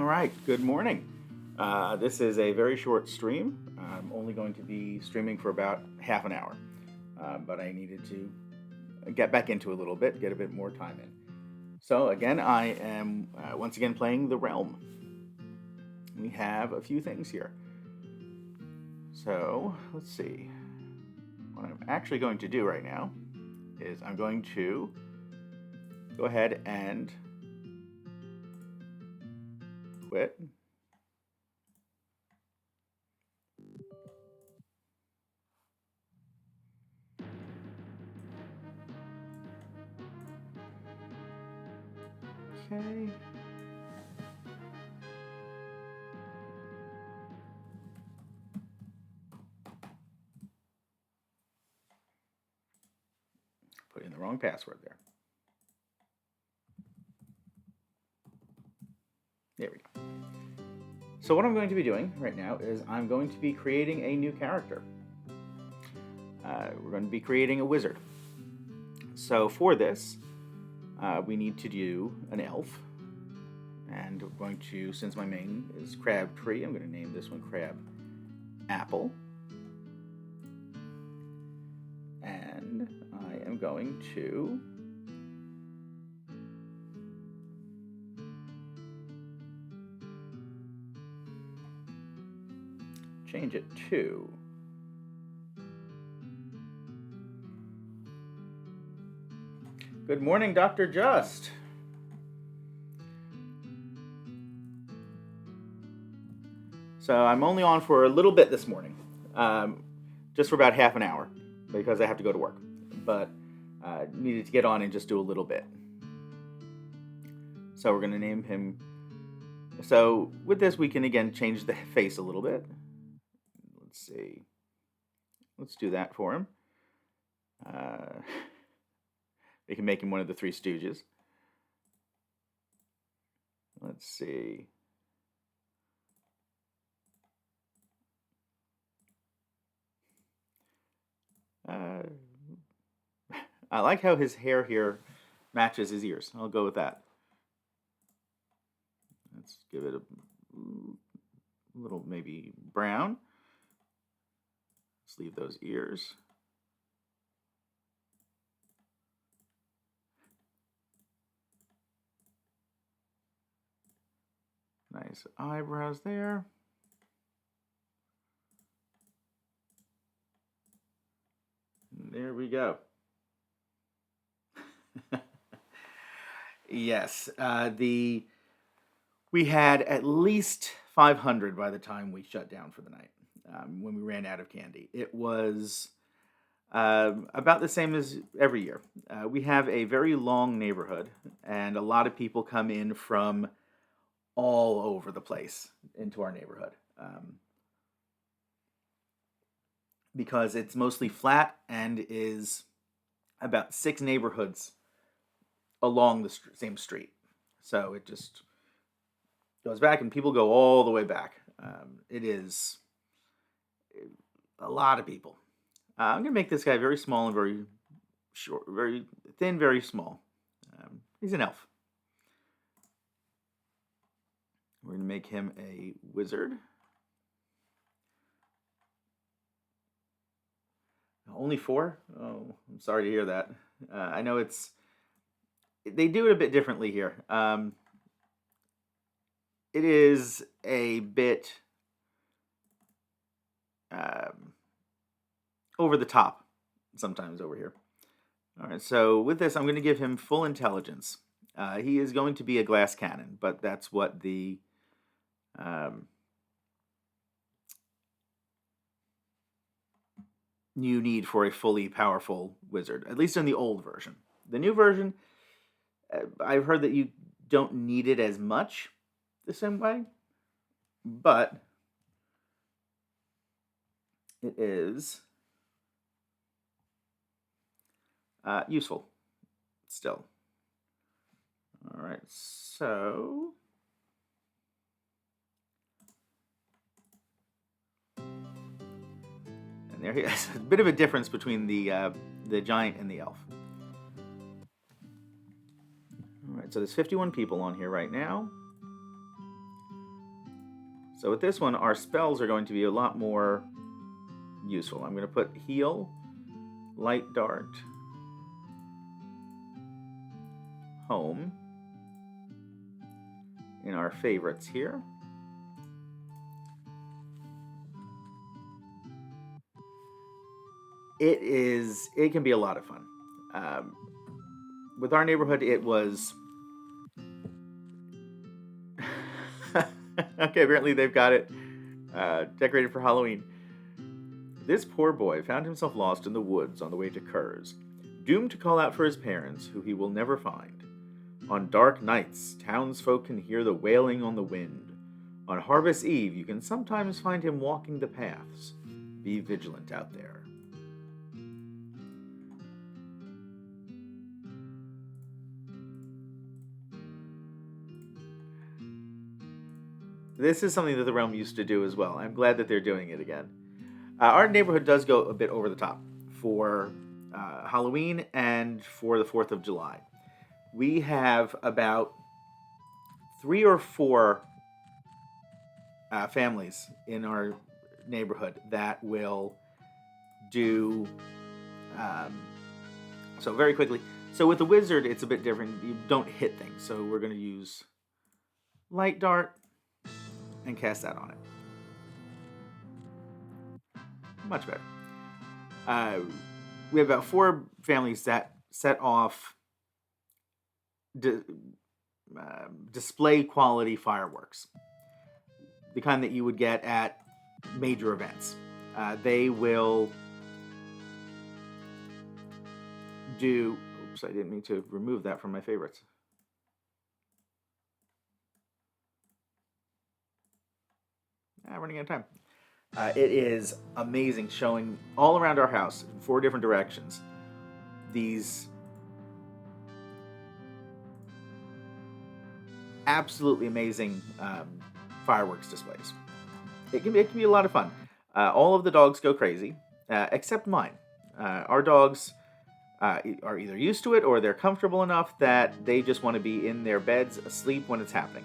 All right, good morning. This is a very short stream. I'm only going to be streaming for about half an hour, but I needed to get back into a little bit, get a bit more time in. So, again, I am once again playing The Realm. We have a few things here. So, let's see. What I'm actually going to do right now is I'm going to go ahead and quit. Okay. Put in the wrong password there. There we go. So what I'm going to be doing right now is I'm going to be creating a new character. We're going to be creating a wizard. So for this, we need to do an elf. And we're going to, since my main is Crab Tree, I'm going to name this one Crab Apple. And I am going to change it to Good morning, Dr. Just. So I'm only on for a little bit this morning, just for about half an hour, because I have to go to work. But needed to get on and just do a little bit. So we're going to name him. So with this, we can again change the face a little bit. Let's see. Let's do that for him. We can make him one of the Three Stooges. Let's see. I like how his hair here matches his ears. I'll go with that. Let's give it a little maybe brown. Let's leave those ears. Nice eyebrows there. There we go. Yes, we had at least 500 by the time we shut down for the night. When we ran out of candy, it was about the same as every year. We have a very long neighborhood, and a lot of people come in from all over the place into our neighborhood. Because it's mostly flat and is about 6 neighborhoods along the same street. So it just goes back, and people go all the way back. It is a lot of people. I'm going to make this guy very small and very short, very thin, very small. He's an elf. We're going to make him a wizard. Only 4? Oh, I'm sorry to hear that. I know they do it a bit differently here. It is a bit over the top sometimes over here. All right, so with this, I'm going to give him full intelligence. He is going to be a glass cannon, but that's what the you need for a fully powerful wizard, at least in the old version. The new version, I've heard that you don't need it as much the same way, but it is useful still. All right, so and there he is. A bit of a difference between the giant and the elf. All right, so there's 51 people on here right now. So with this one, our spells are going to be a lot more useful. I'm going to put heal, light dart, home in our favorites here. It can be a lot of fun. With our neighborhood, it was okay. Apparently, they've got it decorated for Halloween. This poor boy found himself lost in the woods on the way to Kurz, doomed to call out for his parents, who he will never find. On dark nights, townsfolk can hear the wailing on the wind. On Harvest Eve, you can sometimes find him walking the paths. Be vigilant out there. This is something that the Realm used to do as well. I'm glad that they're doing it again. Our neighborhood does go a bit over the top for Halloween and for the 4th of July. We have about 3 or 4 families in our neighborhood that will do... so very quickly. So with the wizard, it's a bit different. You don't hit things. So we're going to use Light Dart and cast that on it. Much better. We have about 4 families that set off display quality fireworks, the kind that you would get at major events. They will do... Oops, I didn't mean to remove that from my favorites. Running out of time. It is amazing, showing all around our house in 4 different directions these absolutely amazing fireworks displays. It can be a lot of fun. All of the dogs go crazy, except mine. Our dogs are either used to it or they're comfortable enough that they just want to be in their beds asleep when it's happening.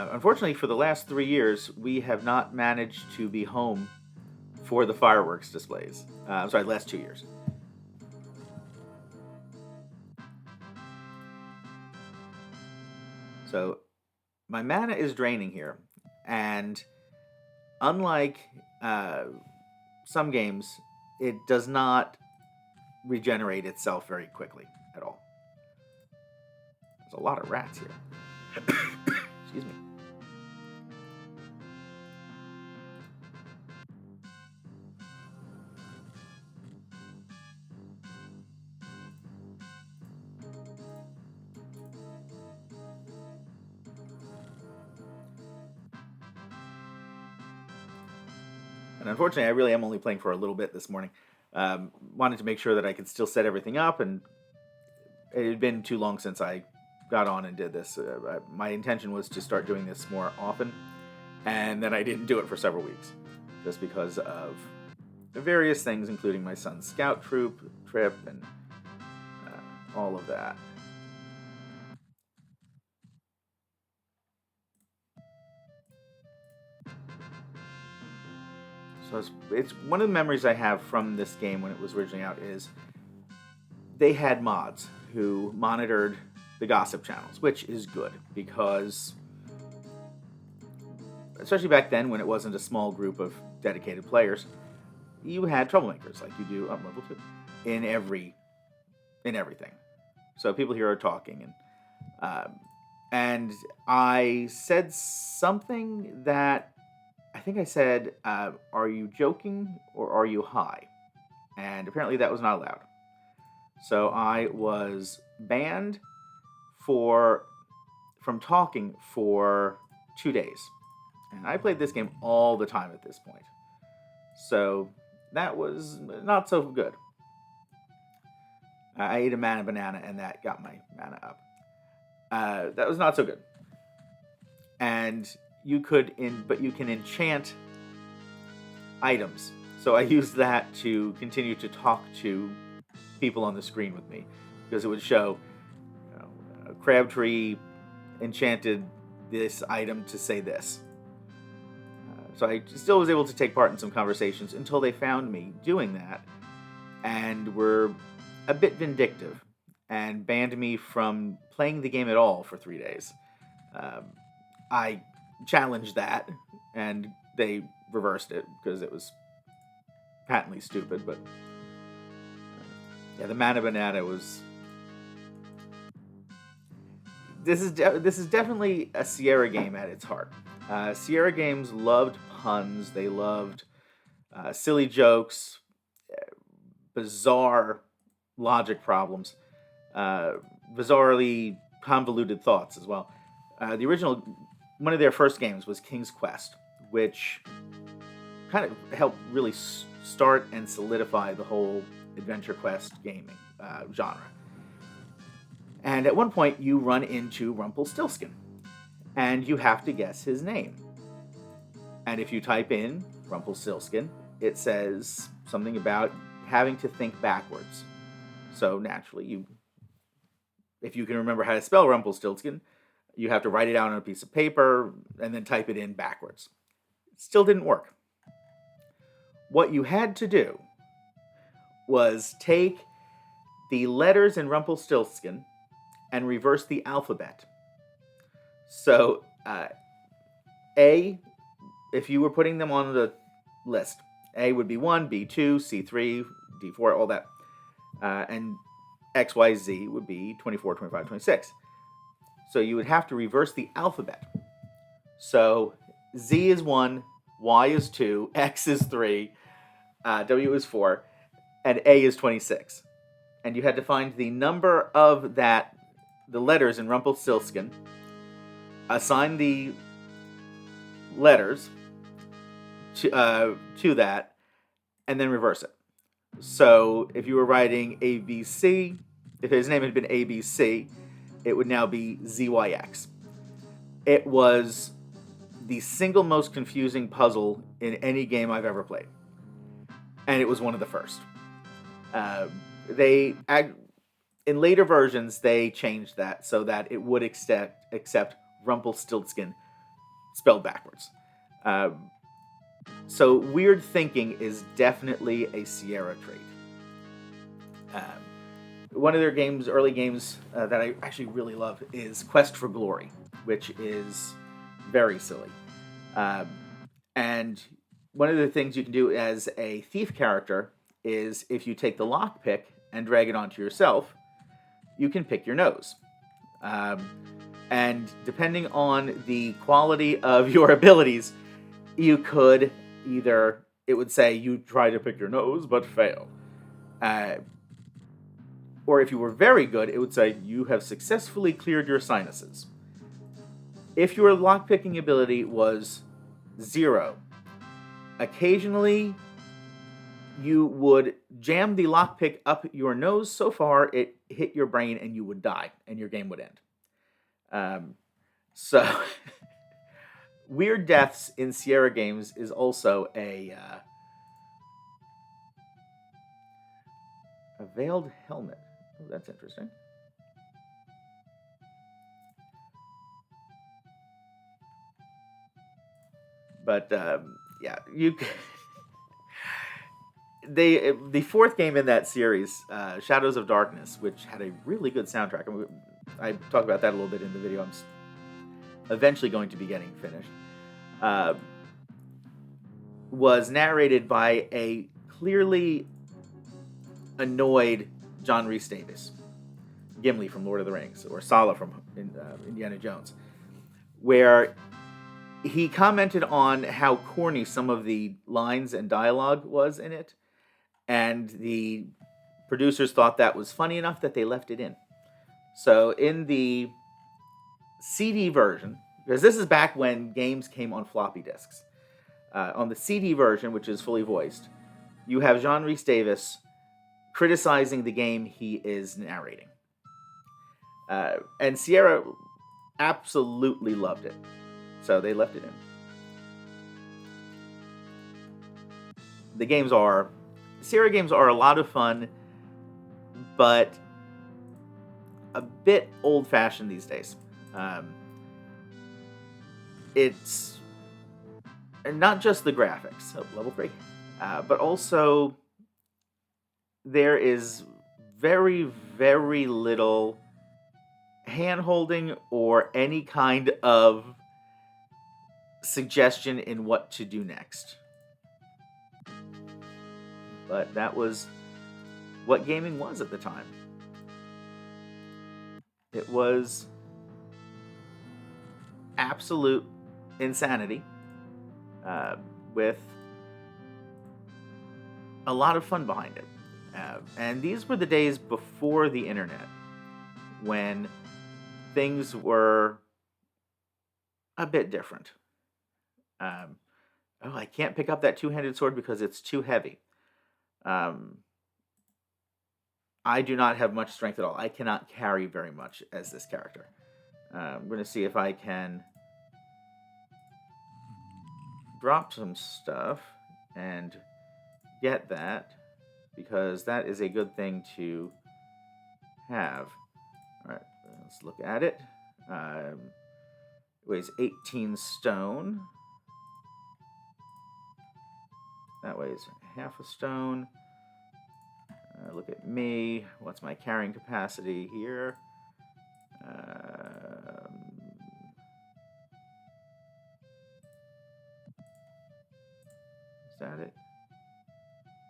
Unfortunately, for the last 3 years, we have not managed to be home for the fireworks displays. I'm sorry, the last 2 years. So, my mana is draining here, and unlike some games, it does not regenerate itself very quickly at all. There's a lot of rats here. Excuse me. And unfortunately, I really am only playing for a little bit this morning. Wanted to make sure that I could still set everything up, and it had been too long since I got on and did this. My intention was to start doing this more often, and then I didn't do it for several weeks, just because of various things, including my son's scout troop trip and all of that. So it's one of the memories I have from this game when it was originally out is they had mods who monitored the gossip channels, which is good because, especially back then when it wasn't a small group of dedicated players, you had troublemakers like you do on level 2 in everything. So people here are talking, and I said something that I think I said, "Are you joking or are you high?" And apparently that was not allowed. So I was banned from talking for 2 days. And I played this game all the time at this point. So that was not so good. I ate a mana banana and that got my mana up. That was not so good. And you can enchant items. So I used that to continue to talk to people on the screen with me, because it would show Crabtree enchanted this item to say this. So I still was able to take part in some conversations until they found me doing that and were a bit vindictive and banned me from playing the game at all for 3 days. I challenged that, and they reversed it because it was patently stupid. But yeah, the Mana Banana was. This is definitely a Sierra game at its heart. Sierra games loved puns. They loved silly jokes, bizarre logic problems, bizarrely convoluted thoughts as well. The original, one of their first games was King's Quest, which kind of helped really start and solidify the whole adventure quest gaming genre. And at one point, you run into Rumpelstiltskin, and you have to guess his name. And if you type in Rumpelstiltskin, it says something about having to think backwards. So naturally, if you can remember how to spell Rumpelstiltskin, you have to write it out on a piece of paper and then type it in backwards. It still didn't work. What you had to do was take the letters in Rumpelstiltskin and reverse the alphabet. So, A, if you were putting them on the list, A would be 1, B 2, C 3, D 4, all that. And X, Y, Z would be 24, 25, 26. So you would have to reverse the alphabet. So Z is 1, Y is 2, X is 3, W is 4, and A is 26. And you had to find the number of the letters in Rumpelstiltskin, assign the letters to that, and then reverse it. So if you were writing ABC, if his name had been ABC, it would now be ZYX. It was the single most confusing puzzle in any game I've ever played. And it was one of the first. In later versions, they changed that so that it would accept Rumpelstiltskin spelled backwards. So weird thinking is definitely a Sierra trait. One of their early games that I actually really love is Quest for Glory, which is very silly. And one of the things you can do as a thief character is if you take the lockpick and drag it onto yourself, you can pick your nose. And depending on the quality of your abilities, you could it would say you try to pick your nose but fail. Or if you were very good, it would say you have successfully cleared your sinuses. If your lockpicking ability was 0, occasionally you would jam the lockpick up your nose so far it hit your brain and you would die and your game would end. So weird deaths in Sierra games is also a veiled helmet. Oh, that's interesting. But yeah, the fourth game in that series, Shadows of Darkness, which had a really good soundtrack. I talked about that a little bit in the video. I'm eventually going to be getting finished. Was narrated by a clearly annoyed John Rhys Davies, Gimli from Lord of the Rings, or Sala from Indiana Jones, where he commented on how corny some of the lines and dialogue was in it, and the producers thought that was funny enough that they left it in. So in the CD version, because this is back when games came on floppy disks, on the CD version, which is fully voiced, you have John Rhys Davies criticizing the game he is narrating. And Sierra absolutely loved it. So they left it in. Sierra games are a lot of fun, but a bit old-fashioned these days. it's not just the graphics of level 3, but also there is very, very little hand-holding or any kind of suggestion in what to do next. But that was what gaming was at the time. It was absolute insanity, with a lot of fun behind it. And these were the days before the internet, when things were a bit different. I can't pick up that two-handed sword because it's too heavy. I do not have much strength at all. I cannot carry very much as this character. I'm going to see if I can drop some stuff and get that, because that is a good thing to have. All right, let's look at it. It weighs 18 stone. That weighs half a stone. Look at me. What's my carrying capacity here? Is that it?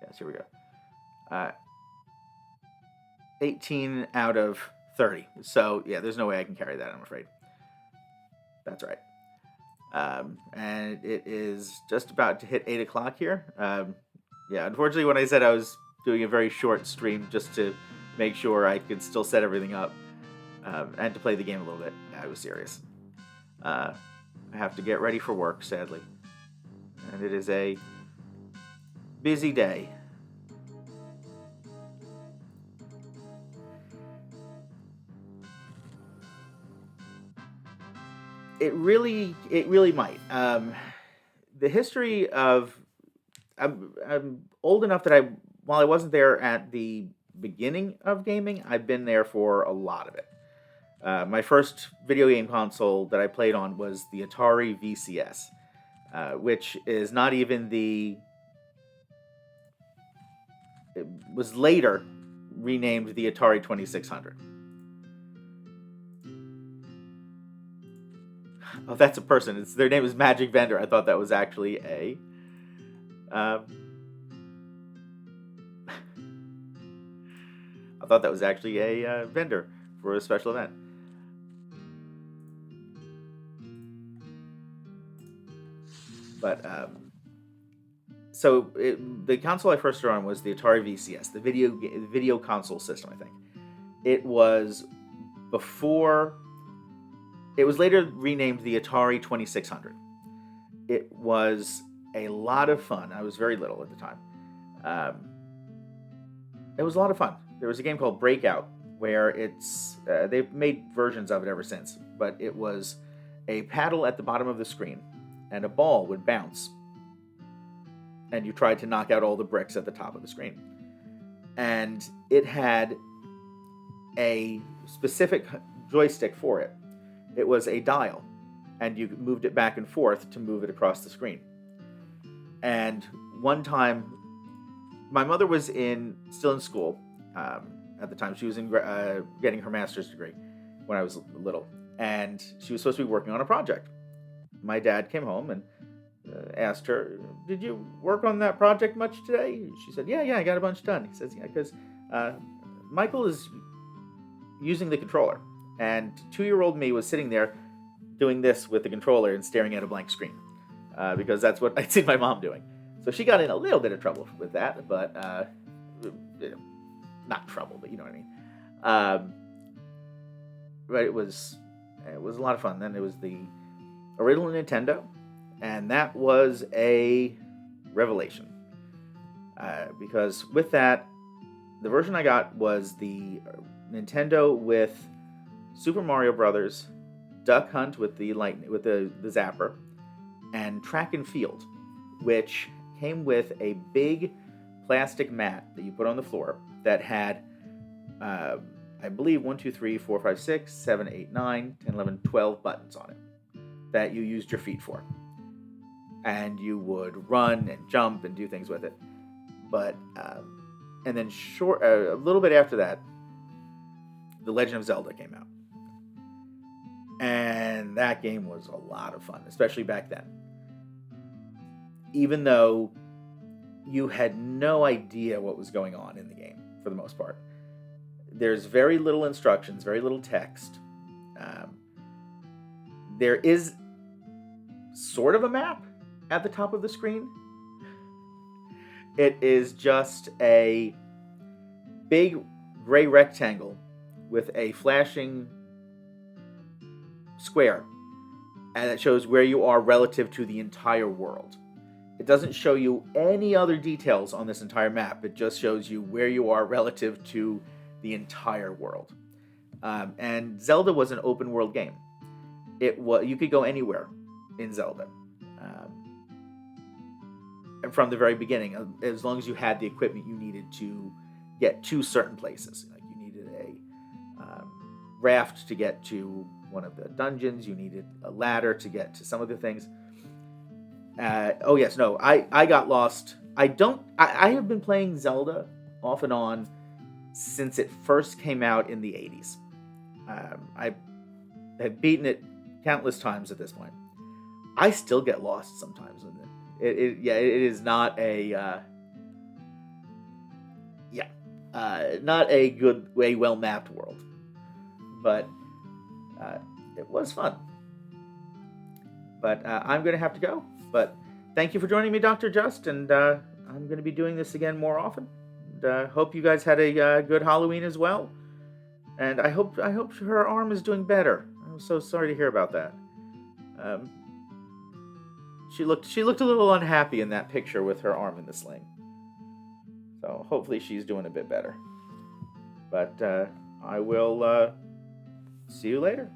Yes, here we go. 18 out of 30. So, yeah, there's no way I can carry that, I'm afraid. That's right. And it is just about to hit 8 o'clock here. Yeah, unfortunately, when I said I was doing a very short stream just to make sure I could still set everything up and to play the game a little bit, I was serious. I have to get ready for work, sadly. And it is a busy day. It really might. The history of... I'm old enough that while I wasn't there at the beginning of gaming, I've been there for a lot of it. My first video game console that I played on was the Atari VCS, which is not even the... It was later renamed the Atari 2600. Oh, that's a person. Their name is Magic Vendor. I thought that was actually a... I thought that was actually a vendor for a special event. But, so the console I first started on was the Atari VCS, the video console system, I think. It was before... It was later renamed the Atari 2600. It was a lot of fun. I was very little at the time. It was a lot of fun. There was a game called Breakout where it's... they've made versions of it ever since, but it was a paddle at the bottom of the screen, and a ball would bounce, and you tried to knock out all the bricks at the top of the screen. And it had a specific joystick for it. It was a dial, and you moved it back and forth to move it across the screen. And one time, my mother was still in school at the time. She was getting her master's degree when I was little, and she was supposed to be working on a project. My dad came home and asked her, "Did you work on that project much today?" She said, "Yeah, I got a bunch done." He says, "Yeah, because Michael is using the controller, and 2-year-old me was sitting there doing this with the controller and staring at a blank screen, because that's what I'd seen my mom doing." So she got in a little bit of trouble with that, but not trouble, but you know what I mean. But it was a lot of fun. Then it was the original Nintendo, and that was a revelation, because with that, the version I got was the Nintendo with Super Mario Brothers, Duck Hunt with the zapper, and Track and Field, which came with a big plastic mat that you put on the floor that had, I believe, 1, 2, 3, 4, 5, 6, 7, 8, 9, 10, 11, 12 buttons on it. that you used your feet for. And you would run and jump and do things with it. But, and then a little bit after that, The Legend of Zelda came out. And that game was a lot of fun, especially back then. Even though you had no idea what was going on in the game, for the most part. There's very little instructions, very little text. There is sort of a map at the top of the screen. It is just a big gray rectangle with a flashing square, and it shows where you are relative to the entire world. It doesn't show you any other details on this entire map. It just shows you where you are relative to the entire world. And Zelda was an open world game. You could go anywhere in Zelda. From the very beginning, as long as you had the equipment you needed to get to certain places. Like you needed a raft to get to one of the dungeons. You needed a ladder to get to some of the things. I got lost. I have been playing Zelda off and on since it first came out in the 80s. I have beaten it countless times at this point. I still get lost sometimes with it. It is not a not a good, well mapped world, but it was fun. But I'm gonna have to go. But thank you for joining me, Dr. Just, and I'm gonna be doing this again more often. And hope you guys had a good Halloween as well. And I hope her arm is doing better. I'm so sorry to hear about that. She looked a little unhappy in that picture with her arm in the sling. So hopefully she's doing a bit better. But I will see you later.